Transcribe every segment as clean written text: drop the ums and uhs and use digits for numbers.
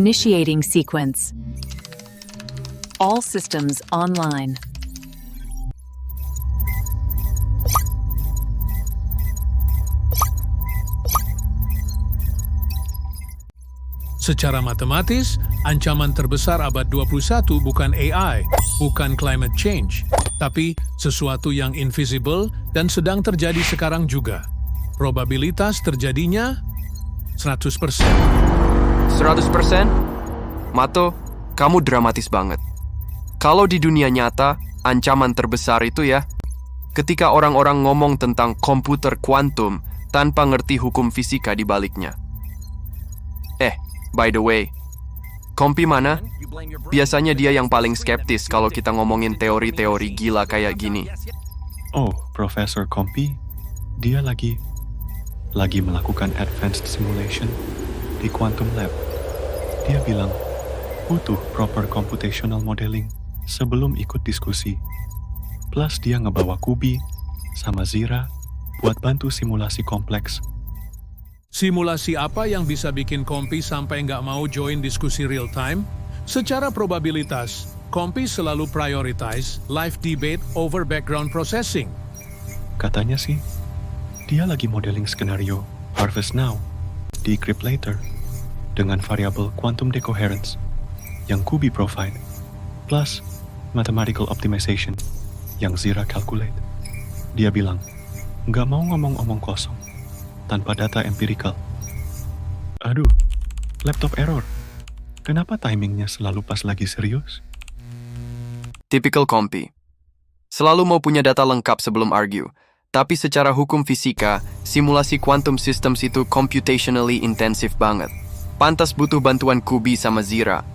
Initiating sequence. All systems online. Secara matematis, ancaman terbesar abad 21 bukan AI, bukan climate change, tapi sesuatu yang invisible dan sedang terjadi sekarang juga. Probabilitas terjadinya 100%. 100%? Mato, kamu dramatis banget. Kalau di dunia nyata, ancaman terbesar itu ya, ketika orang-orang ngomong tentang komputer kuantum tanpa ngerti hukum fisika di baliknya. By the way, Kompi mana? Biasanya dia yang paling skeptis kalau kita ngomongin teori-teori gila kayak gini. Oh, Profesor Kompi, dia lagi melakukan advanced simulation di Quantum Lab. Dia bilang, butuh proper computational modeling sebelum ikut diskusi. Plus dia ngebawa Kubi sama Zira buat bantu simulasi kompleks. Simulasi apa yang bisa bikin Kompi sampai nggak mau join diskusi real time? Secara probabilitas, Kompi selalu prioritize live debate over background processing. Katanya sih, dia lagi modeling skenario Harvest Now, Decrypt Later, dengan variabel quantum decoherence yang Kubi provide, plus mathematical optimization yang Zira calculate. Dia bilang, nggak mau ngomong-omong kosong tanpa data empirical. Aduh, laptop error. Kenapa timingnya selalu pas lagi serius? Typical Kompi. Selalu mau punya data lengkap sebelum argue. Tapi secara hukum fisika, simulasi quantum systems itu computationally intensive banget. Pantas butuh bantuan Kubi sama Zira.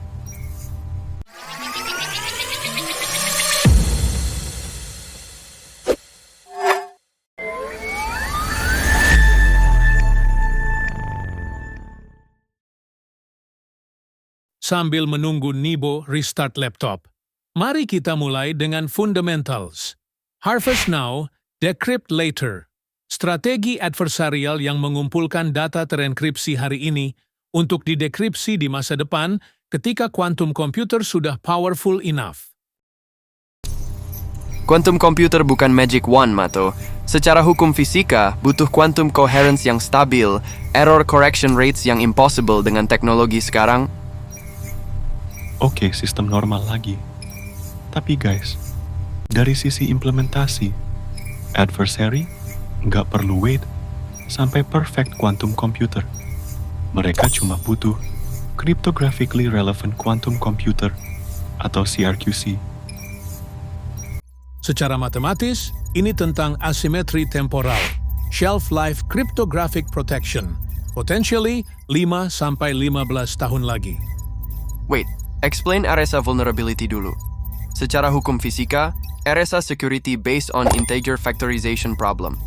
Sambil menunggu Nibo restart laptop, mari kita mulai dengan fundamentals. Harvest Now, Decrypt Later. Strategi adversarial yang mengumpulkan data terenkripsi hari ini untuk didekripsi di masa depan ketika quantum computer sudah powerful enough. Quantum computer bukan magic wand, Mato. Secara hukum fisika, butuh quantum coherence yang stabil, error correction rates yang impossible dengan teknologi sekarang. Oke, sistem normal lagi. Tapi guys, dari sisi implementasi, adversary nggak perlu wait sampai perfect quantum computer. Mereka cuma butuh cryptographically relevant quantum computer atau CRQC. Secara matematis, ini tentang asimetri temporal, shelf life cryptographic protection, potentially 5-15 tahun lagi. Wait, explain RSA vulnerability dulu. Secara hukum fisika, RSA security based on integer factorization problem.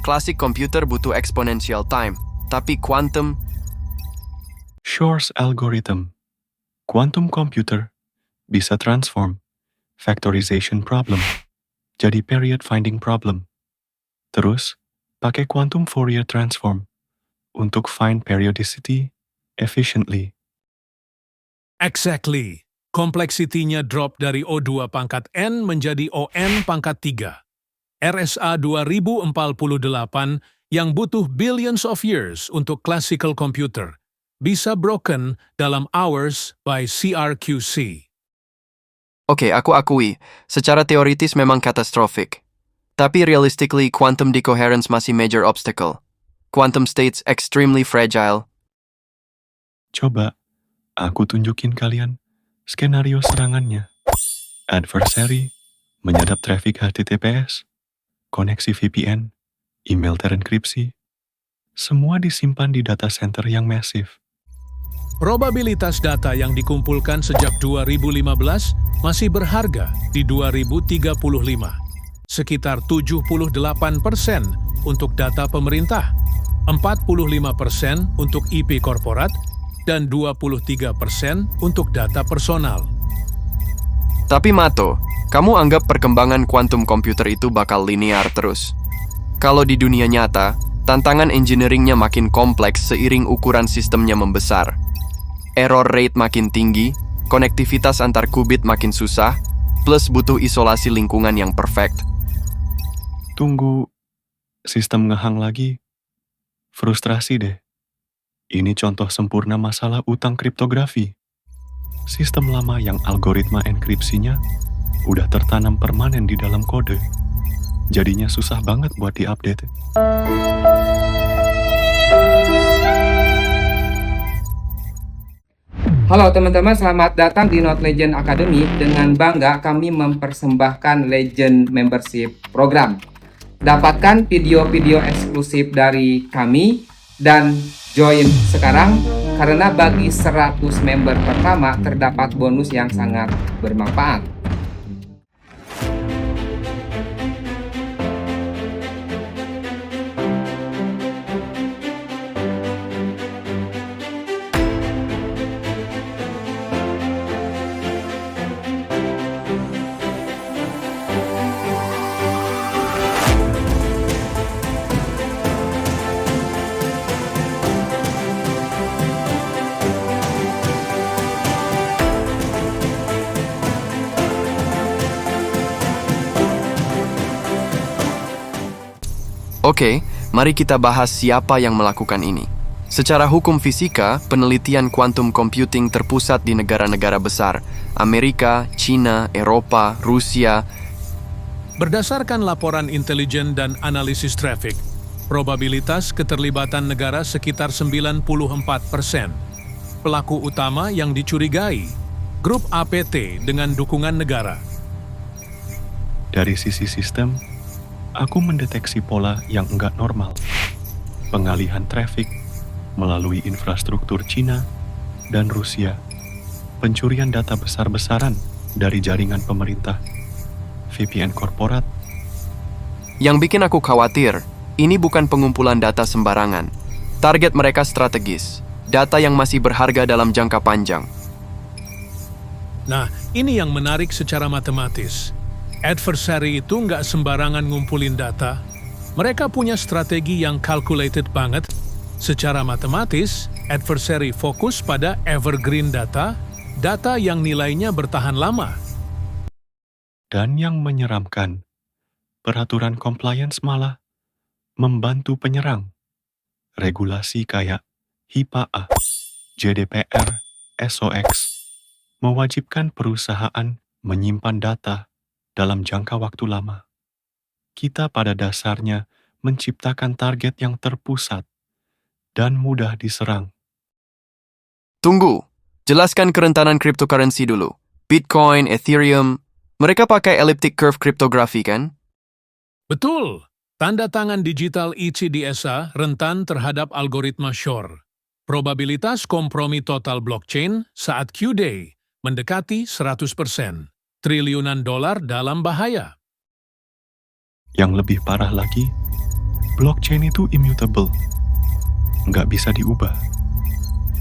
Classic computer butuh exponential time, tapi quantum... Shor's algorithm. Quantum computer bisa transform factorization problem jadi period finding problem. Terus, pakai quantum Fourier transform untuk find periodicity efficiently. Exactly. Kompleksitinya drop dari O2 pangkat N menjadi ON pangkat 3. RSA 2048 yang butuh billions of years untuk classical computer bisa broken dalam hours by CRQC. Oke, aku akui, secara teoritis memang katastrofik. Tapi realistically, quantum decoherence masih major obstacle. Quantum states extremely fragile. Coba, aku tunjukin kalian skenario serangannya. Adversary menyadap traffic HTTPS, koneksi VPN, email terenkripsi, semua disimpan di data center yang massive. Probabilitas data yang dikumpulkan sejak 2015 masih berharga di 2035. Sekitar 78% untuk data pemerintah, 45% untuk IP korporat, dan 23% untuk data personal. Tapi Mato, kamu anggap perkembangan quantum computer itu bakal linear terus? Kalau di dunia nyata, tantangan engineeringnya makin kompleks seiring ukuran sistemnya membesar. error rate makin tinggi, konektivitas antar qubit makin susah, plus butuh isolasi lingkungan yang perfect. Tunggu, sistem ngehang lagi. Frustrasi deh. Ini contoh sempurna masalah utang kriptografi. Sistem lama yang algoritma enkripsinya udah tertanam permanen di dalam kode. Jadinya susah banget buat diupdate. Halo teman-teman, selamat datang di Not Legend Academy. Dengan bangga kami mempersembahkan Legend Membership Program. Dapatkan video-video eksklusif dari kami dan join sekarang karena bagi 100 member pertama terdapat bonus yang sangat bermanfaat. Oke, mari kita bahas siapa yang melakukan ini. Secara hukum fisika, penelitian quantum computing terpusat di negara-negara besar, Amerika, China, Eropa, Rusia. Berdasarkan laporan intelijen dan analisis traffic, probabilitas keterlibatan negara sekitar 94%. Pelaku utama yang dicurigai, grup APT dengan dukungan negara. Dari sisi sistem, aku mendeteksi pola yang enggak normal. Pengalihan traffic melalui infrastruktur Cina dan Rusia. Pencurian data besar-besaran dari jaringan pemerintah. VPN korporat. Yang bikin aku khawatir, ini bukan pengumpulan data sembarangan. Target mereka strategis, data yang masih berharga dalam jangka panjang. Nah, ini yang menarik secara matematis. Adversary itu nggak sembarangan ngumpulin data. Mereka punya strategi yang calculated banget. Secara matematis, adversary fokus pada evergreen data, data yang nilainya bertahan lama. Dan yang menyeramkan, peraturan compliance malah membantu penyerang. Regulasi kayak HIPAA, GDPR, SOX, mewajibkan perusahaan menyimpan data dalam jangka waktu lama. Kita pada dasarnya menciptakan target yang terpusat dan mudah diserang. Tunggu, jelaskan kerentanan cryptocurrency dulu. Bitcoin, Ethereum, mereka pakai elliptic curve cryptography kan? Betul, tanda tangan digital ECDSA rentan terhadap algoritma Shor. Probabilitas kompromi total blockchain saat Q-Day mendekati 100%. Triliunan dolar dalam bahaya. Yang lebih parah lagi, blockchain itu immutable. Nggak bisa diubah.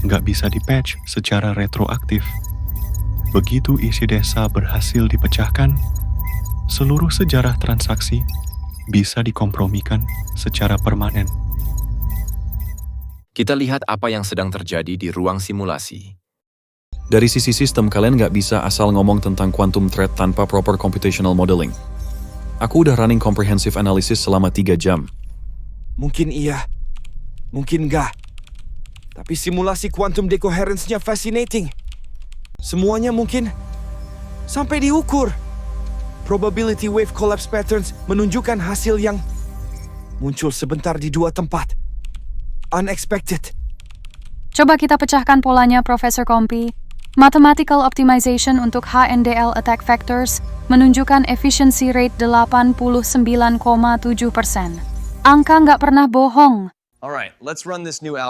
Nggak bisa dipatch secara retroaktif. Begitu isi desa berhasil dipecahkan, seluruh sejarah transaksi bisa dikompromikan secara permanen. Kita lihat apa yang sedang terjadi di ruang simulasi. Dari sisi sistem, kalian nggak bisa asal ngomong tentang quantum threat tanpa proper computational modeling. Aku udah running comprehensive analysis selama 3 jam. Mungkin iya, mungkin nggak. Tapi simulasi quantum decoherence-nya fascinating. Semuanya mungkin sampai diukur. Probability wave collapse patterns menunjukkan hasil yang muncul sebentar di 2 tempat. Unexpected. Coba kita pecahkan polanya, Profesor Kompi. Mathematical optimization untuk HNDL attack vectors menunjukkan efficiency rate 89,7%. Angka nggak pernah bohong.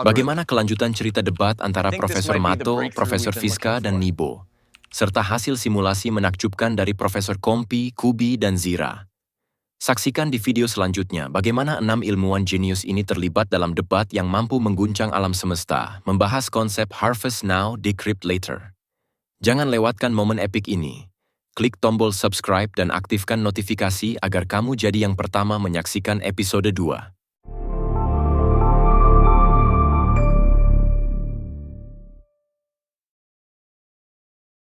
Bagaimana kelanjutan cerita debat antara Profesor Mato, Profesor Fiska, dan Nibo, serta hasil simulasi menakjubkan dari Profesor Kompi, Kubi, dan Zira? Saksikan di video selanjutnya bagaimana 6 ilmuwan jenius ini terlibat dalam debat yang mampu mengguncang alam semesta, membahas konsep Harvest Now, Decrypt Later. Jangan lewatkan momen epik ini. Klik tombol subscribe dan aktifkan notifikasi agar kamu jadi yang pertama menyaksikan episode 2.